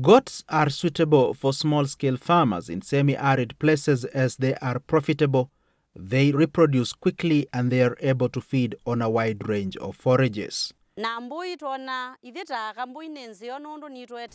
Goats are suitable for small-scale farmers in semi-arid places as they are profitable, they reproduce quickly, and they are able to feed on a wide range of forages.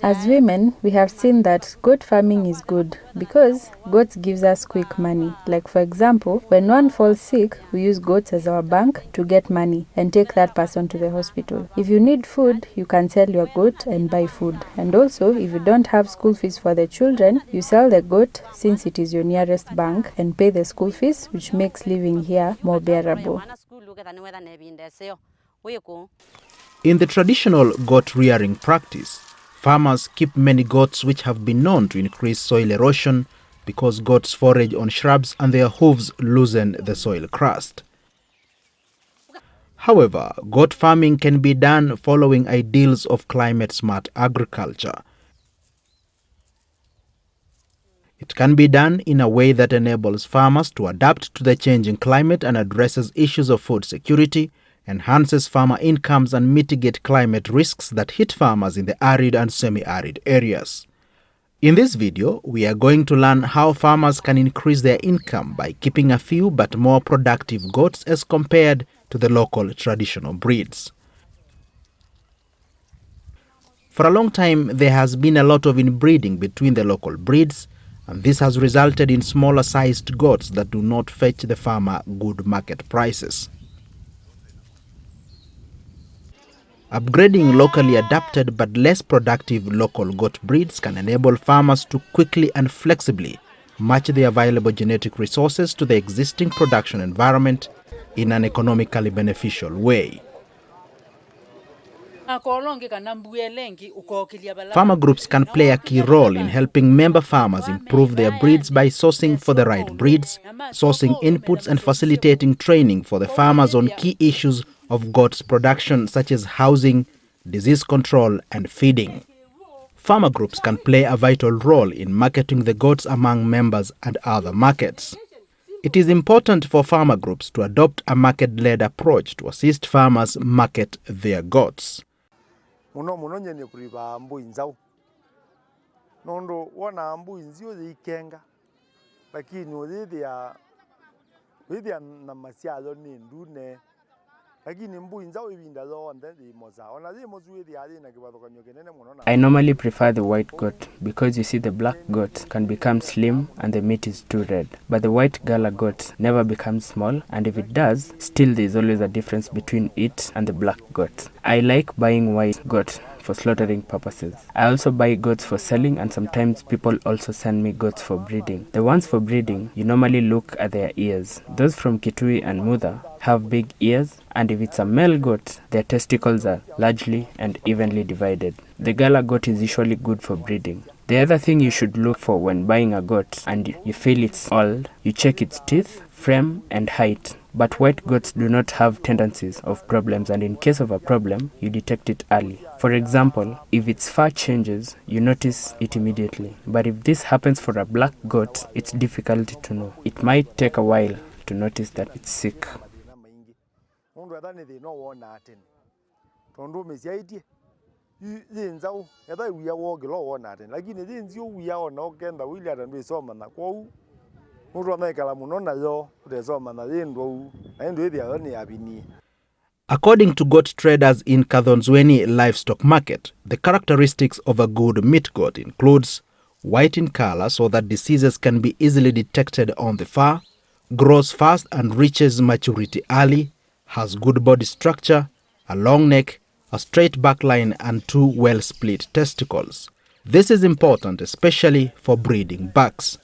As women, we have seen that goat farming is good because goats gives us quick money. Like for example, when one falls sick, we use goats as our bank to get money and take that person to the hospital. If you need food, you can sell your goat and buy food. And also, if you don't have school fees for the children, you sell the goat since it is your nearest bank and pay the school fees, which makes living here more bearable. In the traditional goat rearing practice, farmers keep many goats, which have been known to increase soil erosion because goats forage on shrubs and their hooves loosen the soil crust. However, goat farming can be done following ideals of climate-smart agriculture. It can be done in a way that enables farmers to adapt to the changing climate and addresses issues of food security, enhances farmer incomes, and mitigate climate risks that hit farmers in the arid and semi-arid areas. In this video, we are going to learn how farmers can increase their income by keeping a few but more productive goats as compared to the local traditional breeds. For a long time, there has been a lot of inbreeding between the local breeds, and this has resulted in smaller-sized goats that do not fetch the farmer good market prices. Upgrading locally adapted but less productive local goat breeds can enable farmers to quickly and flexibly match the available genetic resources to the existing production environment in an economically beneficial way. Farmer groups can play a key role in helping member farmers improve their breeds by sourcing for the right breeds, sourcing inputs, and facilitating training for the farmers on key issues of goats production such as housing, disease control, and feeding. Farmer groups can play a vital role in marketing the goats among members and other markets. It is important for farmer groups to adopt a market-led approach to assist farmers market their goats. I normally prefer the white goat because you see the black goat can become slim and the meat is too red. But the white gala goat never becomes small, and if it does, still there is always a difference between it and the black goat. I like buying white goat for slaughtering purposes. I also buy goats for selling, and sometimes people also send me goats for breeding. The ones for breeding, you normally look at their ears. Those from Kitui and Mudha have big ears, and if it's a male goat, their testicles are largely and evenly divided. The gala goat is usually good for breeding. The other thing you should look for when buying a goat and you feel it's old, you check its teeth, frame, and height. But white goats do not have tendencies of problems, and in case of a problem, you detect it early. For example, if its fur changes, you notice it immediately. But if this happens for a black goat, it's difficult to know. It might take a while to notice that it's sick. According to goat traders in Kadhonzweni livestock market, the characteristics of a good meat goat includes white in color so that diseases can be easily detected on the fur, grows fast and reaches maturity early, has good body structure, a long neck, a straight back line, and 2 well-split testicles. This is important especially for breeding bucks.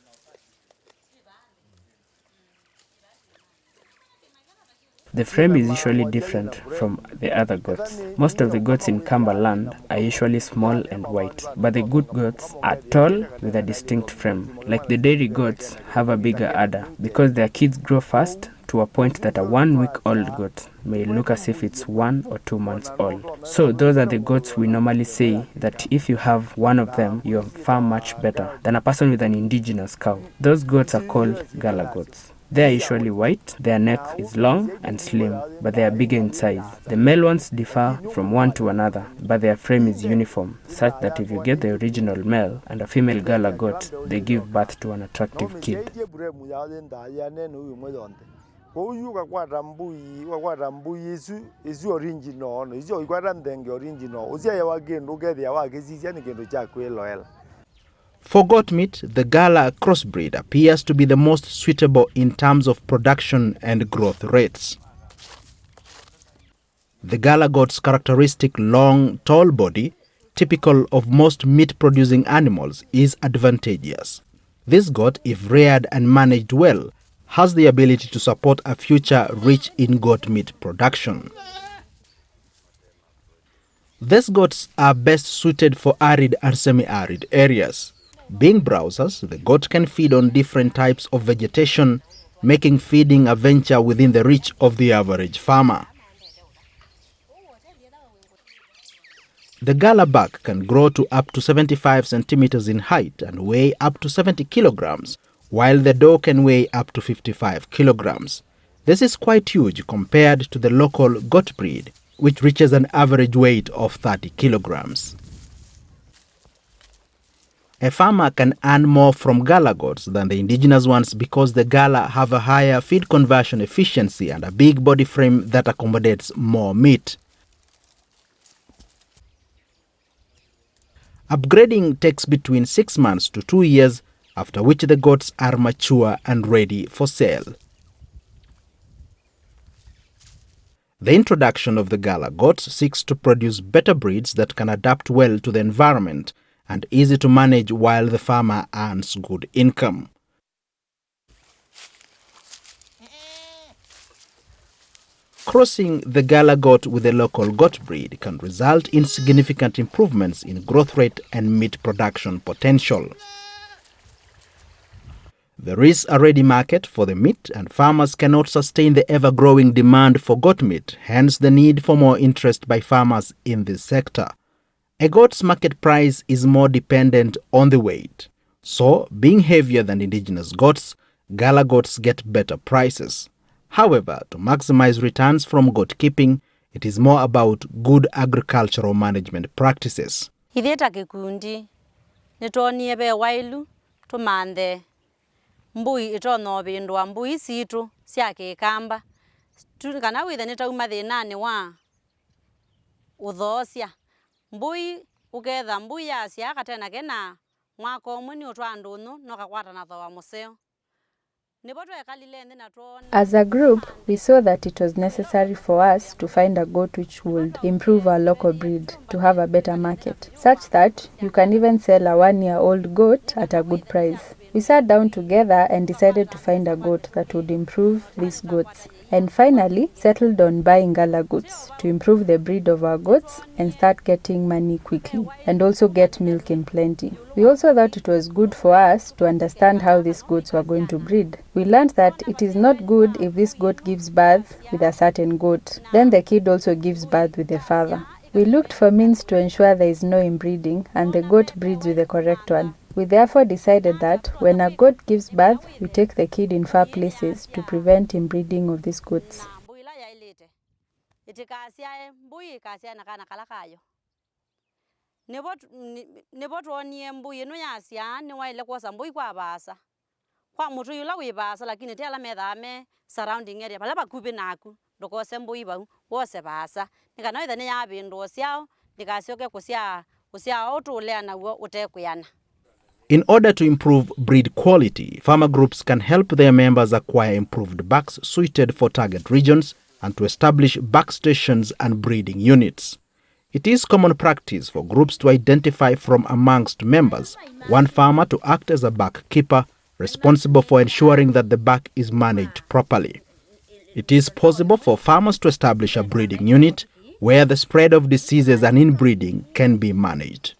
The frame is usually different from the other goats. Most of the goats in Cumberland are usually small and white, but the good goats are tall with a distinct frame. Like the dairy goats have a bigger udder because their kids grow fast to a point that a 1-week-old goat may look as if it's 1 or 2 months old. So those are the goats we normally say that if you have one of them, you're far much better than a person with an indigenous cow. Those goats are called gala goats. They are usually white, their neck is long and slim, but they are bigger in size. The male ones differ from one to another, but their frame is uniform, such that if you get the original male and a female gala goat, they give birth to an attractive kid. For goat meat, the Gala crossbreed appears to be the most suitable in terms of production and growth rates. The Gala goat's characteristic long, tall body, typical of most meat-producing animals, is advantageous. This goat, if reared and managed well, has the ability to support a future rich in goat meat production. These goats are best suited for arid and semi-arid areas. Being browsers, the goat can feed on different types of vegetation, making feeding a venture within the reach of the average farmer. The Gala buck can grow to up to 75 centimeters in height and weigh up to 70 kilograms, while the doe can weigh up to 55 kilograms. This is quite huge compared to the local goat breed, which reaches an average weight of 30 kilograms. A farmer can earn more from Gala goats than the indigenous ones because the Gala have a higher feed conversion efficiency and a big body frame that accommodates more meat. Upgrading takes between 6 months to 2 years, after which the goats are mature and ready for sale. The introduction of the Gala goats seeks to produce better breeds that can adapt well to the environment and easy to manage while the farmer earns good income. Crossing the Gala goat with a local goat breed can result in significant improvements in growth rate and meat production potential. There is a ready market for the meat, and farmers cannot sustain the ever-growing demand for goat meat, hence the need for more interest by farmers in this sector. A goat's market price is more dependent on the weight. So, being heavier than indigenous goats, Gala goats get better prices. However, to maximize returns from goat keeping, it is more about good agricultural management practices. Mbui itono bindwa mbui situ siake kamba tukana withe nitauma thinani wa uthosia mbui uketha mbui yasia katena kena mwaka umwe ni utwandunu no kakwata na thawa museo. As a group, we saw that it was necessary for us to find a goat which would improve our local breed to have a better market, such that you can even sell a 1-year-old goat at a good price. We sat down together and decided to find a goat that would improve these goats, and finally settled on buying Gala goats to improve the breed of our goats and start getting money quickly and also get milk in plenty. We also thought it was good for us to understand how these goats were going to breed. We learned that it is not good if this goat gives birth with a certain goat, then the kid also gives birth with the father. We looked for means to ensure there is no inbreeding and the goat breeds with the correct one. We therefore decided that when a goat gives birth, we take the kid in far places to prevent inbreeding of these goats. Kwa mutu yula wibasa lakini tela medame surrounding area pala bakubi naku dokose mbui ba wose basa nikana withe ni yabindo siao nikasioke kusia otulea na utekuyana. In order to improve breed quality, farmer groups can help their members acquire improved bucks suited for target regions and to establish buck stations and breeding units. It is common practice for groups to identify from amongst members one farmer to act as a buck keeper responsible for ensuring that the buck is managed properly. It is possible for farmers to establish a breeding unit where the spread of diseases and inbreeding can be managed.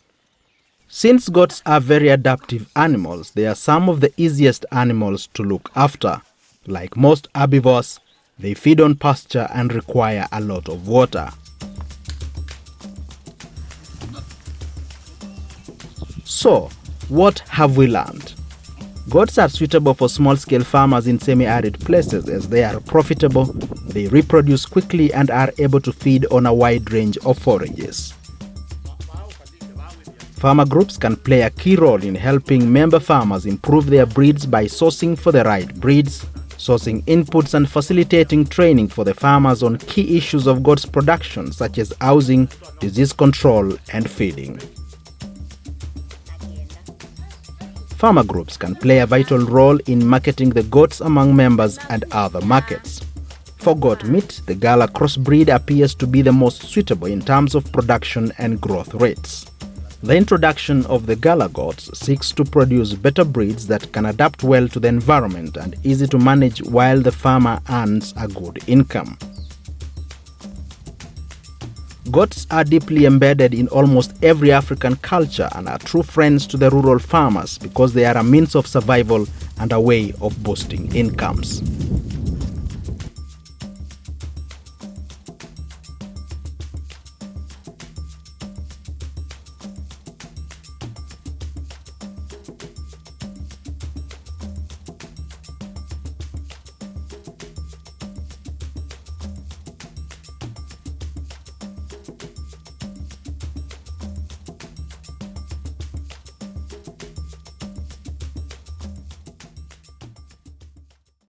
Since goats are very adaptive animals, they are some of the easiest animals to look after. Like most herbivores, they feed on pasture and require a lot of water. So, what have we learned? Goats are suitable for small-scale farmers in semi-arid places as they are profitable, they reproduce quickly and are able to feed on a wide range of forages. Farmer groups can play a key role in helping member farmers improve their breeds by sourcing for the right breeds, sourcing inputs and facilitating training for the farmers on key issues of goats production such as housing, disease control and feeding. Farmer groups can play a vital role in marketing the goats among members and other markets. For goat meat, the Gala crossbreed appears to be the most suitable in terms of production and growth rates. The introduction of the Gala goats seeks to produce better breeds that can adapt well to the environment and easy to manage while the farmer earns a good income. Goats are deeply embedded in almost every African culture and are true friends to the rural farmers because they are a means of survival and a way of boosting incomes.